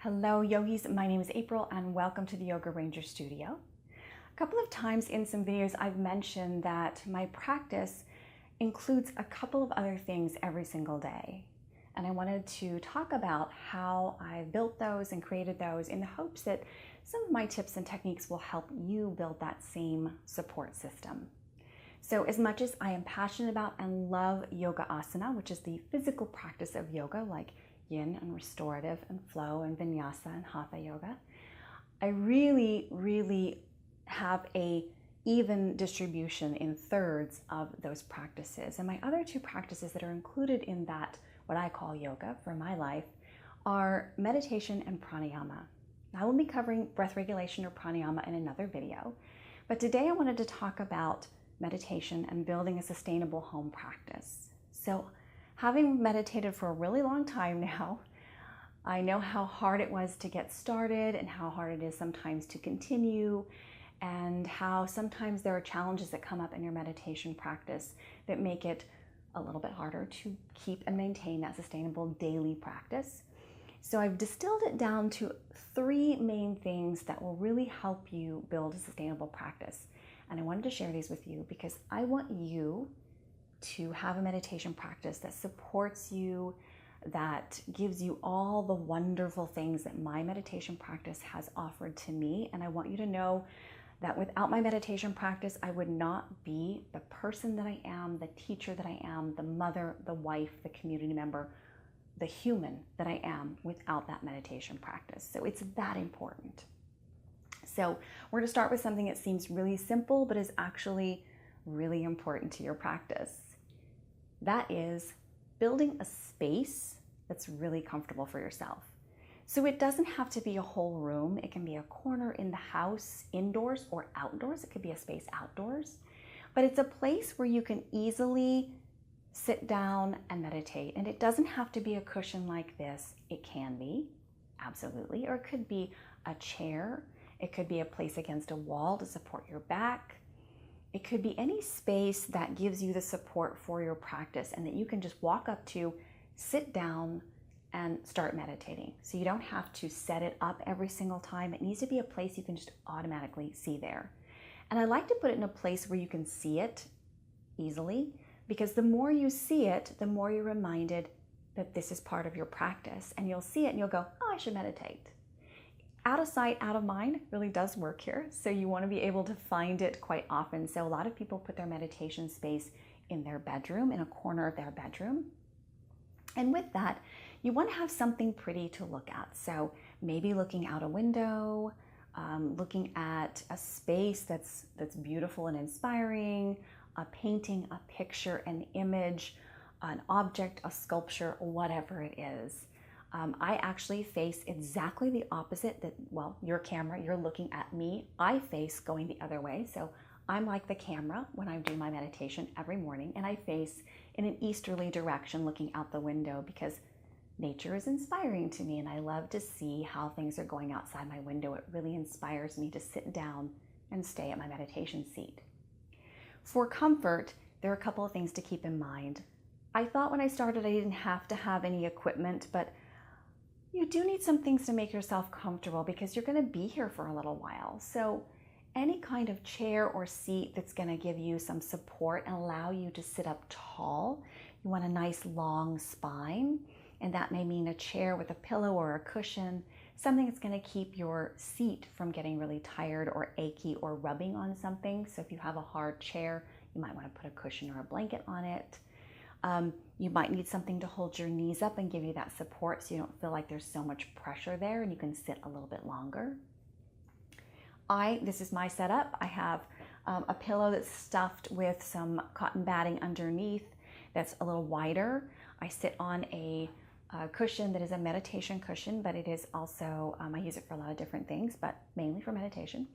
Hello yogis, my name is April and welcome to the Yoga Ranger Studio. A couple of times in some videos I've mentioned that my practice includes a couple of other things every single day. And I wanted to talk about how I built those and created those in the hopes that some of my tips and techniques will help you build that same support system. So as much as I am passionate about and love yoga asana, which is the physical practice of yoga like yin and restorative and flow and vinyasa and hatha yoga, I really have a even distribution in thirds of those practices. And my other two practices that are included in that, what I call yoga for my life, are meditation and pranayama. I will be covering breath regulation or pranayama in another video, but today I wanted to talk about meditation and building a sustainable home practice. So having meditated for a really long time now, I know how hard it was to get started and how hard it is sometimes to continue, and how sometimes there are challenges that come up in your meditation practice that make it a little bit harder to keep and maintain that sustainable daily practice. So I've distilled it down to three main things that will really help you build a sustainable practice. And I wanted to share these with you because I want you to have a meditation practice that supports you, that gives you all the wonderful things that my meditation practice has offered to me. And I want you to know that without my meditation practice, I would not be the person that I am, the teacher that I am, the mother, the wife, the community member, the human that I am without that meditation practice. So it's that important. So we're going to start with something that seems really simple, but is actually really important to your practice. That is building a space that's really comfortable for yourself. So it doesn't have to be a whole room. It can be a corner in the house, indoors or outdoors. It could be a space outdoors, but it's a place where you can easily sit down and meditate. And it doesn't have to be a cushion like this. It can be, absolutely, or it could be a chair. It could be a place against a wall to support your back. It could be any space that gives you the support for your practice and that you can just walk up to, sit down, and start meditating. So you don't have to set it up every single time. It needs to be a place you can just automatically see there. And I like to put it in a place where you can see it easily, because the more you see it, the more you're reminded that this is part of your practice. And you'll see it and you'll go, oh, I should meditate. Out of sight, out of mind really does work here. So you want to be able to find it quite often. So a lot of people put their meditation space in their bedroom, in a corner of their bedroom. And with that, you want to have something pretty to look at. So maybe looking out a window, looking at a space that's beautiful and inspiring, a painting, a picture, an image, an object, a sculpture, whatever it is. I actually face exactly the opposite that, well, your camera, you're looking at me. I face going the other way. So I'm like the camera when I do my meditation every morning, and I face in an easterly direction looking out the window because nature is inspiring to me and I love to see how things are going outside my window. It really inspires me to sit down and stay at my meditation seat. For comfort, there are a couple of things to keep in mind. I thought when I started I didn't have to have any equipment, but you do need some things to make yourself comfortable because you're going to be here for a little while. So any kind of chair or seat that's going to give you some support and allow you to sit up tall. You want a nice long spine, and that may mean a chair with a pillow or a cushion, something that's going to keep your seat from getting really tired or achy or rubbing on something. So if you have a hard chair, you might want to put a cushion or a blanket on it. You might need something to hold your knees up and give you that support so you don't feel like there's so much pressure there and you can sit a little bit longer. This is my setup. I have a pillow that's stuffed with some cotton batting underneath that's a little wider. I sit on a cushion that is a meditation cushion, but it is also, I use it for a lot of different things, but mainly for meditation.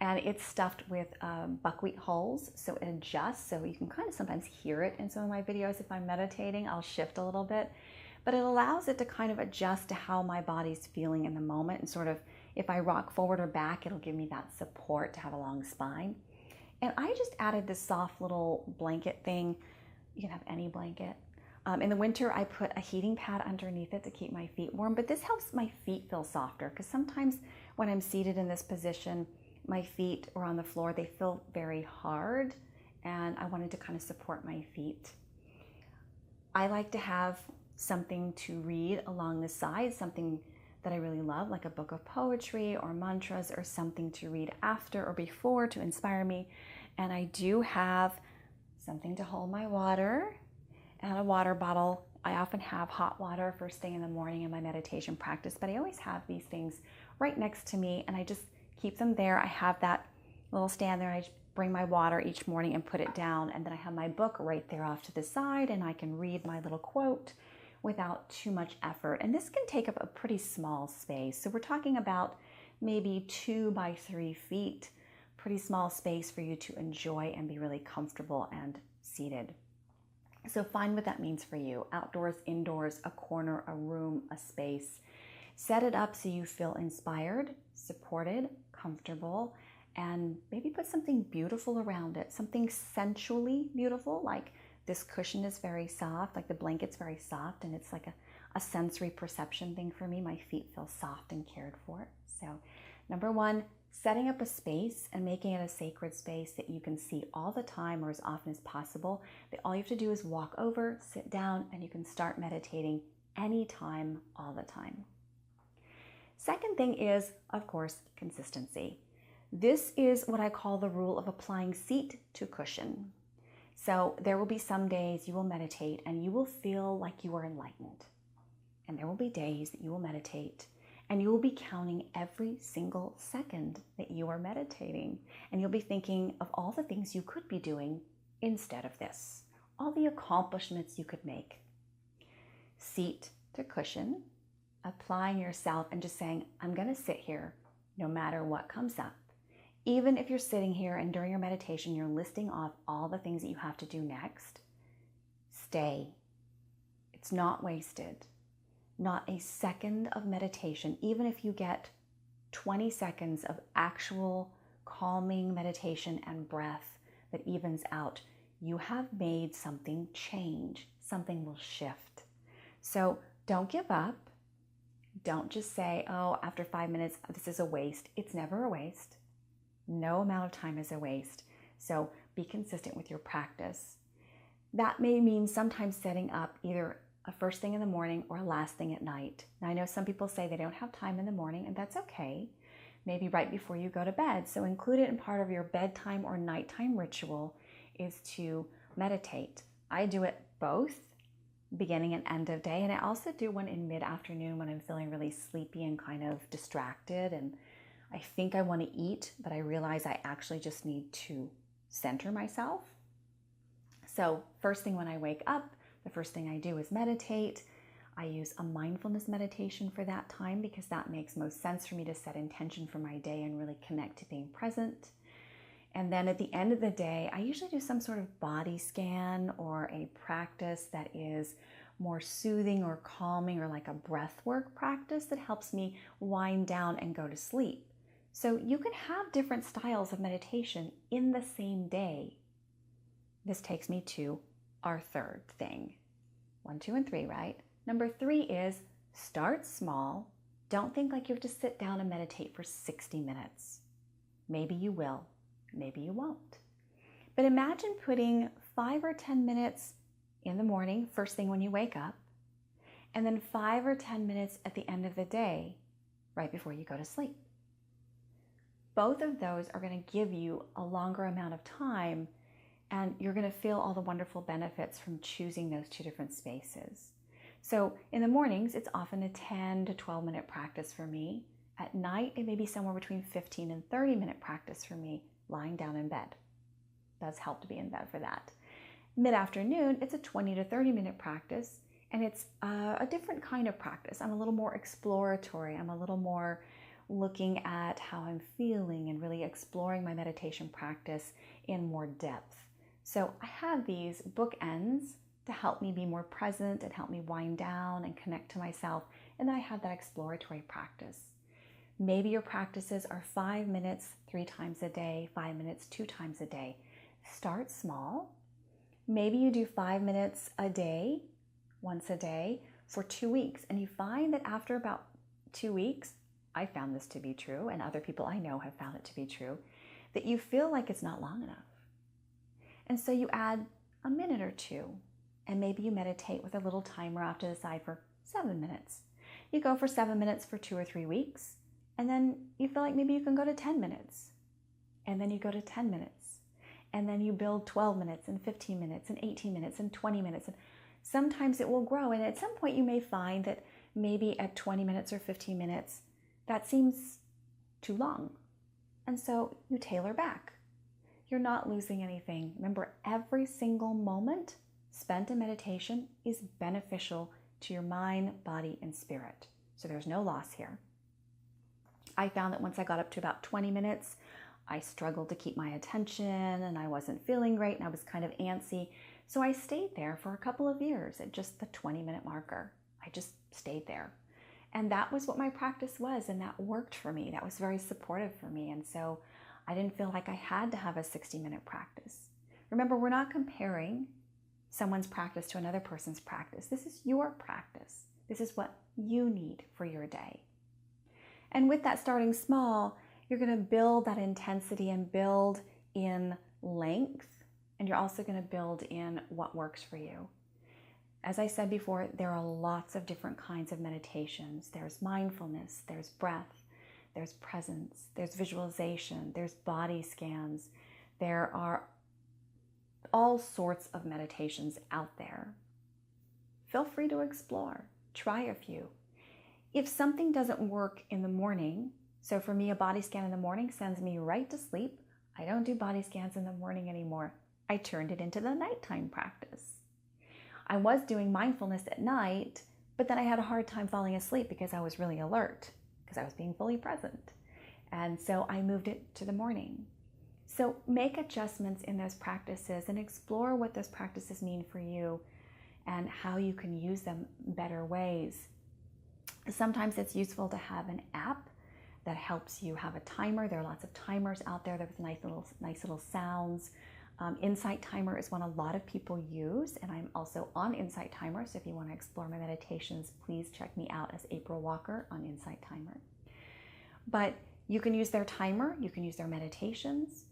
And it's stuffed with buckwheat hulls, so it adjusts, so you can kind of sometimes hear it in some of my videos. If I'm meditating, I'll shift a little bit, but it allows it to kind of adjust to how my body's feeling in the moment, and sort of, if I rock forward or back, it'll give me that support to have a long spine. And I just added this soft little blanket thing. You can have any blanket, In the winter, I put a heating pad underneath it to keep my feet warm, but this helps my feet feel softer because sometimes when I'm seated in this position, my feet or on the floor, they feel very hard, and I wanted to kind of support my feet. I like to have something to read along the side, something that I really love, like a book of poetry or mantras or something to read after or before to inspire me. And I do have something to hold my water and a water bottle. I often have hot water first thing in the morning in my meditation practice, but I always have these things right next to me and I just keep them there. I have that little stand there. I bring my water each morning and put it down, and then I have my book right there off to the side, and I can read my little quote without too much effort. And this can take up a pretty small space. So we're talking about maybe 2 by 3 feet, pretty small space for you to enjoy and be really comfortable and seated. So find what that means for you. Outdoors, indoors, a corner, a room, a space. Set it up so you feel inspired, supported, comfortable, and maybe put something beautiful around it, something sensually beautiful, like this cushion is very soft, like the blanket's very soft, and it's like a sensory perception thing for me. My feet feel soft and cared for. So number 1, setting up a space and making it a sacred space that you can see all the time or as often as possible. That all you have to do is walk over, sit down, and you can start meditating anytime, all the time. Second thing is, of course, consistency. This is what I call the rule of applying seat to cushion. So there will be some days you will meditate and you will feel like you are enlightened. And there will be days that you will meditate and you will be counting every single second that you are meditating. And you'll be thinking of all the things you could be doing instead of this, all the accomplishments you could make. Seat to cushion, applying yourself and just saying, I'm going to sit here no matter what comes up. Even if you're sitting here and during your meditation, you're listing off all the things that you have to do next, stay. It's not wasted. Not a second of meditation, even if you get 20 seconds of actual calming meditation and breath that evens out, you have made something change. Something will shift. So don't give up. Don't just say, oh, after 5 minutes, this is a waste. It's never a waste. No amount of time is a waste. So be consistent with your practice. That may mean sometimes setting up either a first thing in the morning or a last thing at night. Now I know some people say they don't have time in the morning, and that's okay. Maybe right before you go to bed. So include it in part of your bedtime or nighttime ritual is to meditate. I do it both beginning and end of day, and I also do one in mid-afternoon when I'm feeling really sleepy and kind of distracted and I think I want to eat, but I realize I actually just need to center myself. So first thing when I wake up, the first thing I do is meditate. I use a mindfulness meditation for that time because that makes most sense for me to set intention for my day and really connect to being present. And then at the end of the day, I usually do some sort of body scan or a practice that is more soothing or calming, or like a breath work practice that helps me wind down and go to sleep. So you can have different styles of meditation in the same day. This takes me to our third thing. 1, 2, and 3, right? Number 3 is start small. Don't think like you have to sit down and meditate for 60 minutes. Maybe you will, maybe you won't. But imagine putting 5 or 10 minutes in the morning, first thing when you wake up, and then 5 or 10 minutes at the end of the day, right before you go to sleep. Both of those are going to give you a longer amount of time, and you're going to feel all the wonderful benefits from choosing those 2 different spaces. So in the mornings, it's often a 10 to 12 minute practice for me. At night, it may be somewhere between 15 and 30 minute practice for me, lying down in bed. It does help to be in bed for that. Mid-afternoon, it's a 20 to 30 minute practice, and it's a different kind of practice. I'm a little more exploratory. I'm a little more looking at how I'm feeling and really exploring my meditation practice in more depth. So I have these bookends to help me be more present and help me wind down and connect to myself. And then I have that exploratory practice. Maybe your practices are 5 minutes 3 times a day, 5 minutes 2 times a day. Start small. Maybe you do 5 minutes a day once a day for 2 weeks. And you find that after about 2 weeks, I found this to be true, and other people I know have found it to be true, that you feel like it's not long enough. And so you add a minute or two, and maybe you meditate with a little timer off to the side for 7 minutes. You go for 7 minutes for 2 or 3 weeks, and then you feel like maybe you can go to 10 minutes. And then you go to 10 minutes. And then you build 12 minutes and 15 minutes and 18 minutes and 20 minutes. And sometimes it will grow. And at some point you may find that maybe at 20 minutes or 15 minutes, that seems too long. And so you tailor back. You're not losing anything. Remember, every single moment spent in meditation is beneficial to your mind, body, and spirit. So there's no loss here. I found that once I got up to about 20 minutes, I struggled to keep my attention and I wasn't feeling great and I was kind of antsy. So I stayed there for a couple of years at just the 20-minute marker. I just stayed there. And that was what my practice was, and that worked for me. That was very supportive for me. And so I didn't feel like I had to have a 60-minute practice. Remember, we're not comparing someone's practice to another person's practice. This is your practice. This is what you need for your day. And with that starting small, you're going to build that intensity and build in length, and you're also going to build in what works for you. As I said before, there are lots of different kinds of meditations. There's mindfulness, there's breath, there's presence, there's visualization, there's body scans. There are all sorts of meditations out there. Feel free to explore. Try a few. If something doesn't work in the morning, so for me, a body scan in the morning sends me right to sleep. I don't do body scans in the morning anymore. I turned it into the nighttime practice. I was doing mindfulness at night, but then I had a hard time falling asleep because I was really alert, because I was being fully present. And so I moved it to the morning. So make adjustments in those practices and explore what those practices mean for you and how you can use them in better ways. Sometimes it's useful to have an app that helps you have a timer. There are lots of timers out there with nice little sounds. Insight Timer is one a lot of people use, and I'm also on Insight Timer, so if you want to explore my meditations, please check me out as Aprille Walker on Insight Timer. But you can use their timer, you can use their meditations.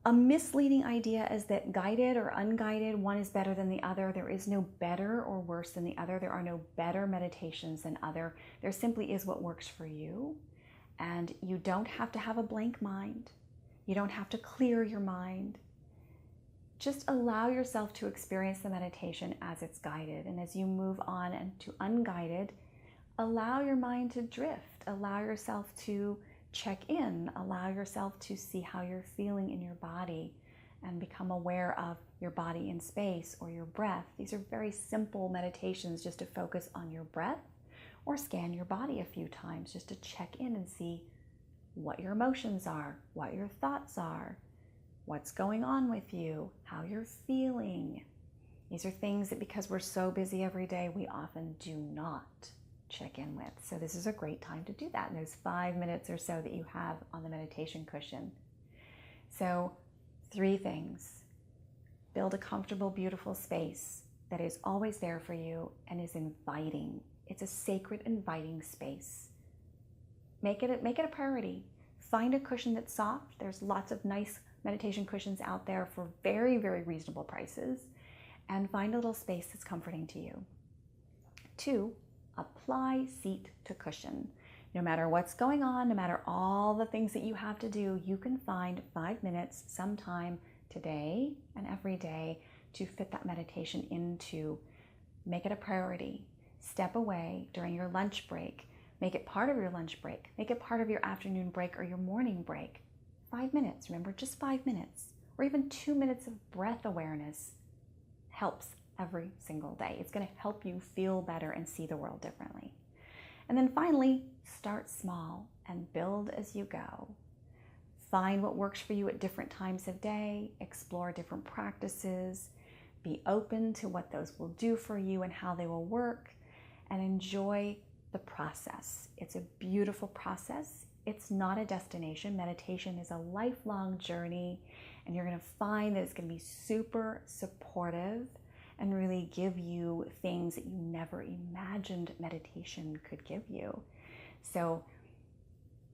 A misleading idea is that guided or unguided, one is better than the other. There is no better or worse than the other. There are no better meditations than other. There simply is what works for you, and you don't have to have a blank mind. You don't have to clear your mind. Just allow yourself to experience the meditation as it's guided. And as you move on and to unguided, allow your mind to drift. Allow yourself to check in. Allow yourself to see how you're feeling in your body and become aware of your body in space or your breath. These are very simple meditations just to focus on your breath, or scan your body a few times just to check in and see what your emotions are, what your thoughts are, what's going on with you, how you're feeling. These are things that, because we're so busy every day, we often do not check in with. So this is a great time to do that in those 5 minutes or so that you have on the meditation cushion. So 3 things. Build a comfortable, beautiful space that is always there for you and is inviting. It's a sacred, inviting space. Make it a priority. Find a cushion that's soft. There's lots of nice meditation cushions out there for very, very reasonable prices. And find a little space that's comforting to you. 2, apply seat to cushion. No matter what's going on, no matter all the things that you have to do, you can find 5 minutes sometime today and every day to fit that meditation into. Make it a priority. Step away during your lunch break. Make it part of your lunch break. Make it part of your afternoon break or your morning break. 5 minutes, remember, just 5 minutes. Or even 2 minutes of breath awareness helps every single day. It's going to help you feel better and see the world differently. And then finally, start small and build as you go. Find what works for you at different times of day. Explore different practices. Be open to what those will do for you and how they will work. And enjoy the process. It's a beautiful process. It's not a destination. Meditation is a lifelong journey, and you're going to find that it's going to be super supportive and really give you things that you never imagined meditation could give you. So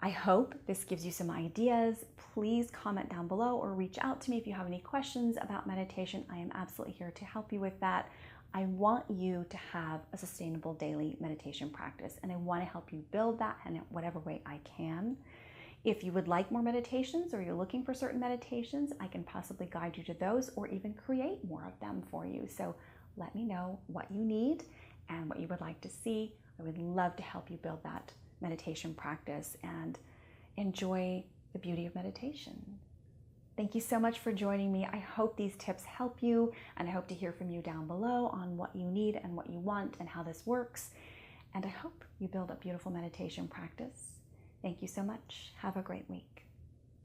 I hope this gives you some ideas. Please comment down below or reach out to me if you have any questions about meditation. I am absolutely here to help you with that. I want you to have a sustainable daily meditation practice, and I want to help you build that in whatever way I can. If you would like more meditations or you're looking for certain meditations, I can possibly guide you to those or even create more of them for you. So let me know what you need and what you would like to see. I would love to help you build that meditation practice and enjoy the beauty of meditation. Thank you so much for joining me. I hope these tips help you, and I hope to hear from you down below on what you need and what you want and how this works. And I hope you build a beautiful meditation practice. Thank you so much. Have a great week.